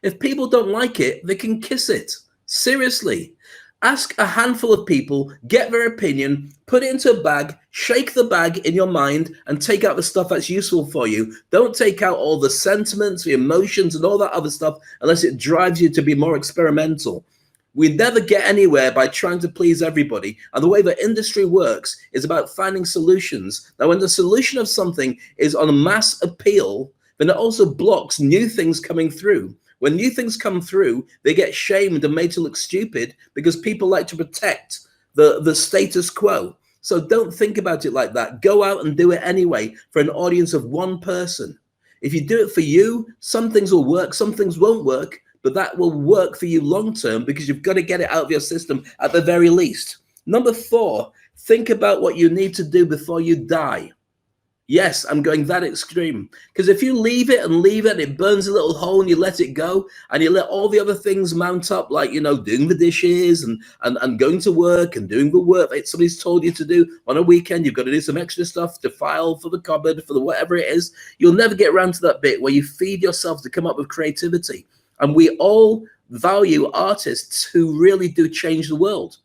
If people don't like it, they can kiss it. Seriously. Ask a handful of people, get their opinion, put it into a bag, shake the bag in your mind, and take out the stuff that's useful for you. Don't take out all the sentiments, the emotions, and all that other stuff unless it drives you to be more experimental. We never get anywhere by trying to please everybody. And the way the industry works is about finding solutions. Now, when the solution of something is on a mass appeal, then it also blocks new things coming through. When new things come through, they get shamed and made to look stupid because people like to protect the status quo. So don't think about it like that. Go out and do it anyway for an audience of one person. If you do it for you, some things will work, some things won't work, but that will work for you long term because you've got to get it out of your system at the very least. Number 4, think about what you need to do before you die. Yes, I'm going that extreme. Because if you leave it, and it burns a little hole and you let it go, and you let all the other things mount up, like, doing the dishes and going to work and doing the work that somebody's told you to do on a weekend, you've got to do some extra stuff to file for the cupboard, for the whatever it is, you'll never get around to that bit where you feed yourself to come up with creativity. And we all value artists who really do change the world.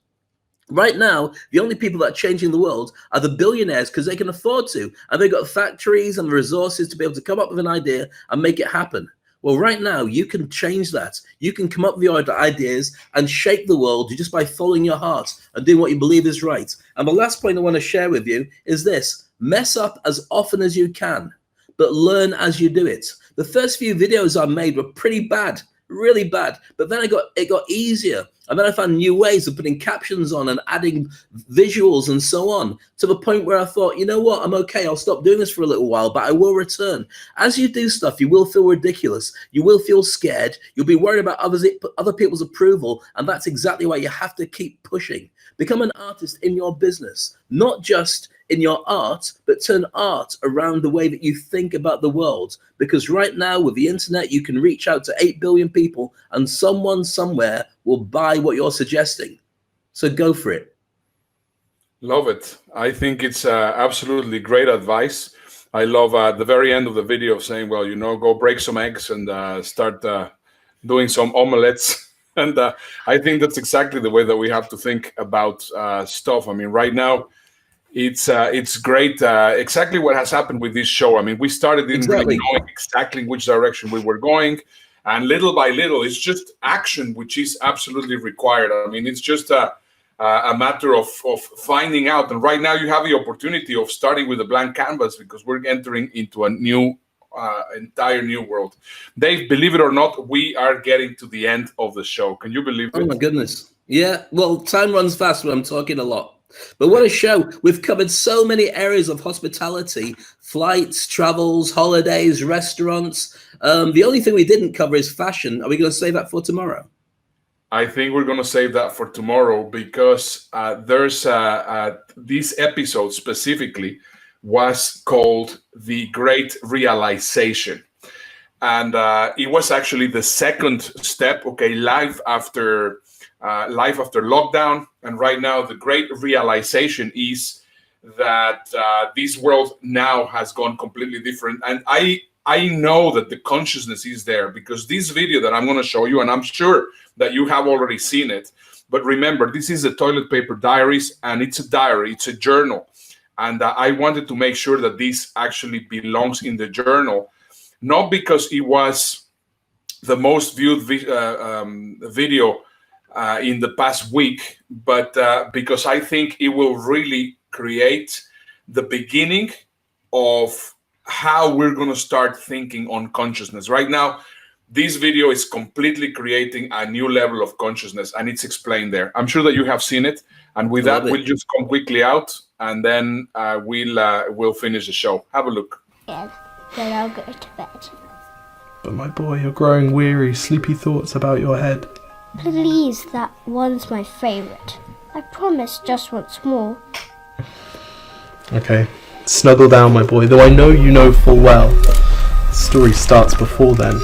Right now, the only people that are changing the world are the billionaires because they can afford to, and they've got factories and the resources to be able to come up with an idea and make it happen. Well, right now, you can change that. You can come up with your ideas and shape the world just by following your heart and doing what you believe is right. And the last point I want to share with you is this: mess up as often as you can, but learn as you do it. The first few videos I made were pretty bad, really bad, but then it got easier. And then I found new ways of putting captions on and adding visuals and so on, to the point where I thought, you know what, I'm okay, I'll stop doing this for a little while, but I will return. As you do stuff, you will feel ridiculous. You will feel scared. You'll be worried about other people's approval. And that's exactly why you have to keep pushing. Become an artist in your business, not just in your art, but turn art around the way that you think about the world. Because right now with the internet, you can reach out to 8 billion people and someone somewhere will buy what you're suggesting. So go for it. Love it. I think it's absolutely great advice. I love the very end of the video of saying, well, go break some eggs and start doing some omelets. And I think that's exactly the way that we have to think about stuff. I mean, right now, it's great. Exactly what has happened with this show. I mean, we started didn't really knowing exactly in which direction we were going. And little by little, it's just action, which is absolutely required. I mean, it's just a matter of finding out. And right now you have the opportunity of starting with a blank canvas because we're entering into a new, entire new world. Dave, believe it or not, we are getting to the end of the show. Can you believe it? Oh my goodness. Yeah, well, time runs fast when I'm talking a lot. But what a show. We've covered so many areas of hospitality, flights, travels, holidays, restaurants. The only thing we didn't cover is fashion. Are we going to save that for tomorrow? I think we're going to save that for tomorrow because there's this episode specifically was called The Great Realization. And it was actually the second step, life after lockdown. And right now, the great realization is that this world now has gone completely different. And I know that the consciousness is there because this video that I'm going to show you, and I'm sure that you have already seen it, but remember, this is the Toilet Paper Diaries, and it's a diary, it's a journal. And I wanted to make sure that this actually belongs in the journal, not because it was the most viewed video in the past week, but because I think it will really create the beginning of how we're going to start thinking on consciousness. Right now, this video is completely creating a new level of consciousness, and it's explained there. I'm sure that you have seen it, and with that, we'll just come quickly out, and then we'll finish the show. Have a look. Yeah, then I'll go to bed. But my boy, you're growing weary, sleepy thoughts about your head. Please, that one's my favourite. I promise just once more. Okay, snuggle down, my boy, though I know you know full well. The story starts before then,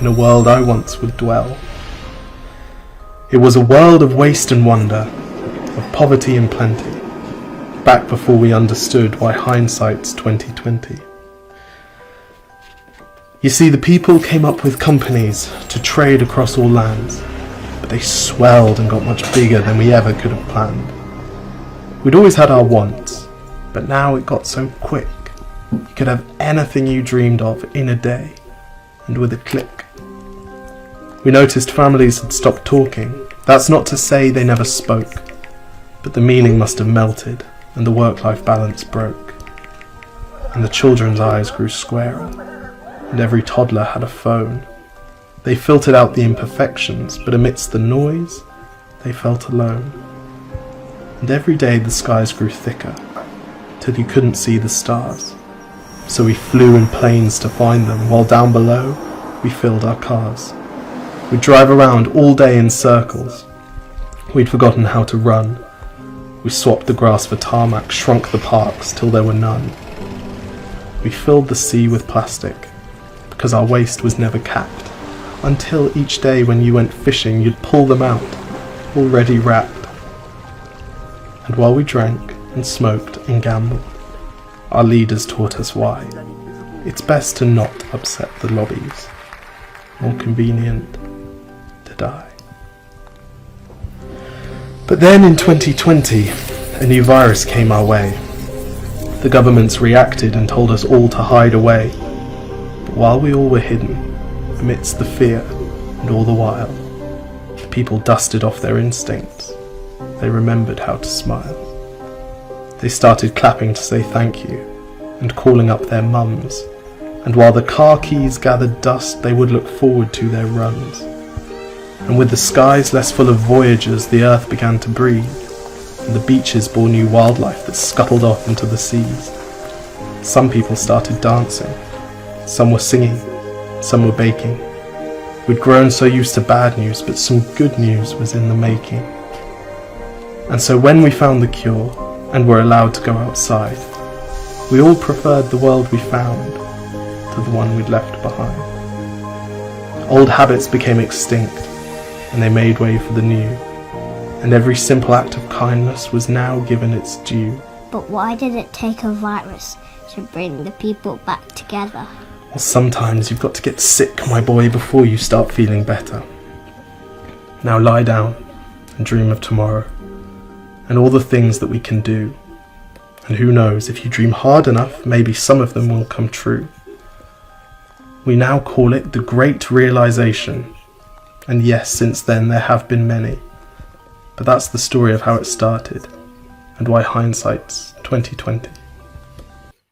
in a world I once would dwell. It was a world of waste and wonder, of poverty and plenty, back before we understood why hindsight's 2020. You see, the people came up with companies to trade across all lands, but they swelled and got much bigger than we ever could have planned. We'd always had our wants, but now it got so quick. You could have anything you dreamed of in a day, and with a click. We noticed families had stopped talking. That's not to say they never spoke, but the meaning must have melted, and the work-life balance broke. And the children's eyes grew squarer, and every toddler had a phone. They filtered out the imperfections, but amidst the noise, they felt alone. And every day the skies grew thicker, till you couldn't see the stars. So we flew in planes to find them, while down below, we filled our cars. We'd drive around all day in circles. We'd forgotten how to run. We swapped the grass for tarmac, shrunk the parks till there were none. We filled the sea with plastic, because our waste was never capped, until each day when you went fishing you'd pull them out, already wrapped. And while we drank and smoked and gambled, our leaders taught us why. It's best to not upset the lobbies, more convenient to die. But then in 2020, a new virus came our way. The governments reacted and told us all to hide away. But while we all were hidden, amidst the fear and all the while, the people dusted off their instincts. They remembered how to smile. They started clapping to say thank you and calling up their mums. And while the car keys gathered dust, they would look forward to their runs. And with the skies less full of voyagers, the earth began to breathe, and the beaches bore new wildlife that scuttled off into the seas. Some people started dancing, some were singing, some were baking. We'd grown so used to bad news, but some good news was in the making. And so when we found the cure, and were allowed to go outside, we all preferred the world we found to the one we'd left behind. Old habits became extinct, and they made way for the new. and every simple act of kindness was now given its due. But why did it take a virus to bring the people back together? Well, sometimes you've got to get sick, my boy, before you start feeling better. Now lie down and dream of tomorrow, and all the things that we can do. And who knows, if you dream hard enough, maybe some of them will come true. We now call it the Great Realization. And yes, since then there have been many. But that's the story of how it started, and why hindsight's 2020.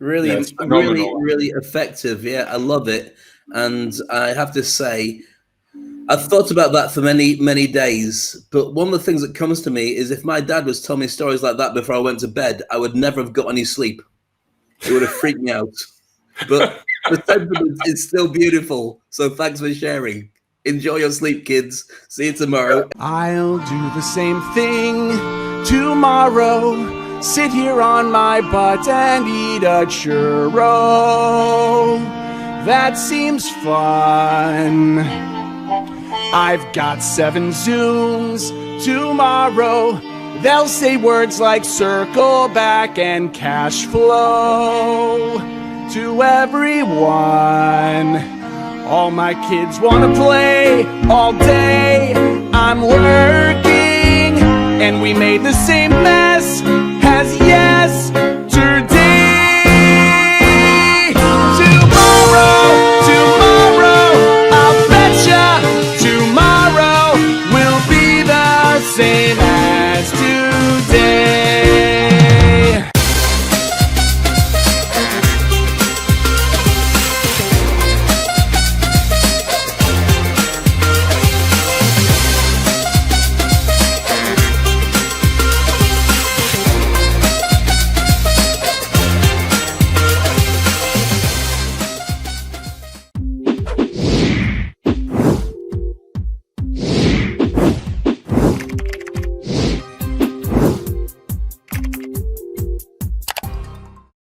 Really, That's really, phenomenal. really effective. Yeah, I love it. And I have to say, I've thought about that for many, many days. But one of the things that comes to me is if my dad was telling me stories like that before I went to bed, I would never have got any sleep. It would have freaked me out. But the sentiment is still beautiful. So thanks for sharing. Enjoy your sleep, kids. See you tomorrow. I'll do the same thing tomorrow. Sit here on my butt and eat a churro. That seems fun. I've got 7 Zooms tomorrow. They'll say words like circle back and cash flow to everyone. All my kids wanna play all day. I'm working and we made the same mess